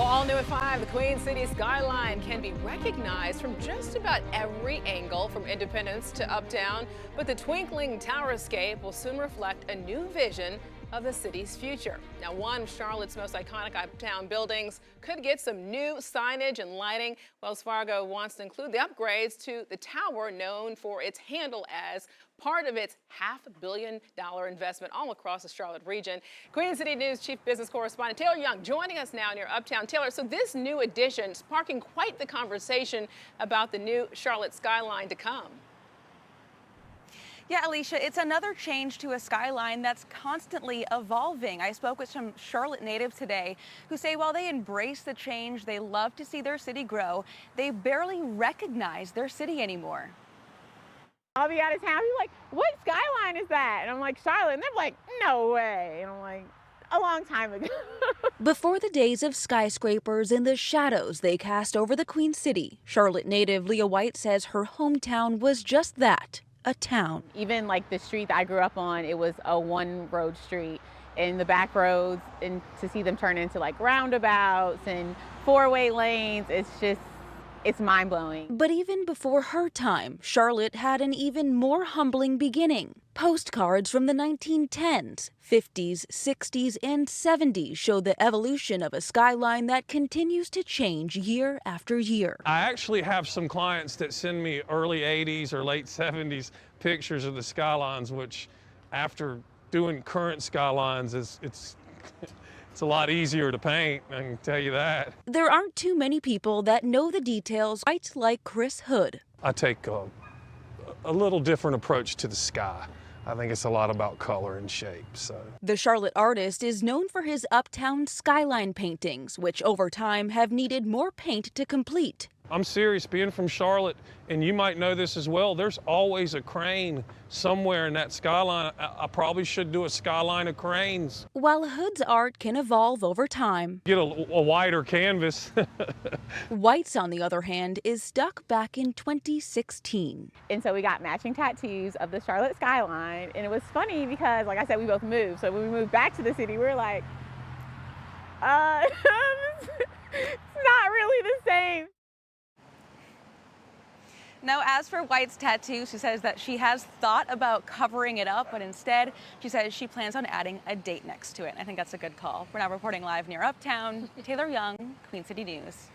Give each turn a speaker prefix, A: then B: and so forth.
A: Well, all new at 5, the Queen City skyline can be recognized from just about every angle, from Independence to Uptown. But the twinkling towerscape will soon reflect a new vision of the city's future. Now, one of Charlotte's most iconic uptown buildings could get some new signage and lighting. Wells Fargo wants to include the upgrades to the tower, known for its handle as part of its $500 million investment all across the Charlotte region. Queen City News Chief Business Correspondent Taylor Young joining us now near Uptown. Taylor, so this new addition is sparking quite the conversation about the new Charlotte skyline to come.
B: Yeah, Alicia, it's another change to a skyline that's constantly evolving. I spoke with some Charlotte natives today who say while they embrace the change, they love to see their city grow, they barely recognize their city anymore.
C: I'll be out of town, be like, what skyline is that? And I'm like, Charlotte. And they're like, no way. And I'm like, a long time ago.
D: Before the days of skyscrapers and the shadows they cast over the Queen City, Charlotte native Leah White says her hometown was just that, a town.
C: Even like the street that I grew up on, it was a one-road street. And the back roads, and to see them turn into like roundabouts and four-way lanes, it's mind-blowing.
D: But even before her time, Charlotte had an even more humbling beginning. Postcards from the 1910s, 50s, 60s, and 70s show the evolution of a skyline that continues to change year after year.
E: I actually have some clients that send me early 80s or late 70s pictures of the skylines, which after doing current skylines, it's a lot easier to paint, I can tell you that.
D: There aren't too many people that know the details quite like Chris Hood.
E: I take a little different approach to the sky. I think it's a lot about color and shape. So
D: the Charlotte artist is known for his uptown skyline paintings, which over time have needed more paint to complete.
E: I'm serious, being from Charlotte, and you might know this as well, there's always a crane somewhere in that skyline. I probably should do a skyline of cranes.
D: While Hood's art can evolve over time,
E: get a wider canvas.
D: White's, on the other hand, is stuck back in 2016.
C: And so we got matching tattoos of the Charlotte skyline. And it was funny because, like I said, we both moved. So when we moved back to the city, we were like, it's not really the same.
B: Now, as for White's tattoo, she says that she has thought about covering it up, but instead, she says she plans on adding a date next to it. I think that's a good call. We're now reporting live near Uptown. Taylor Young, Queen City News.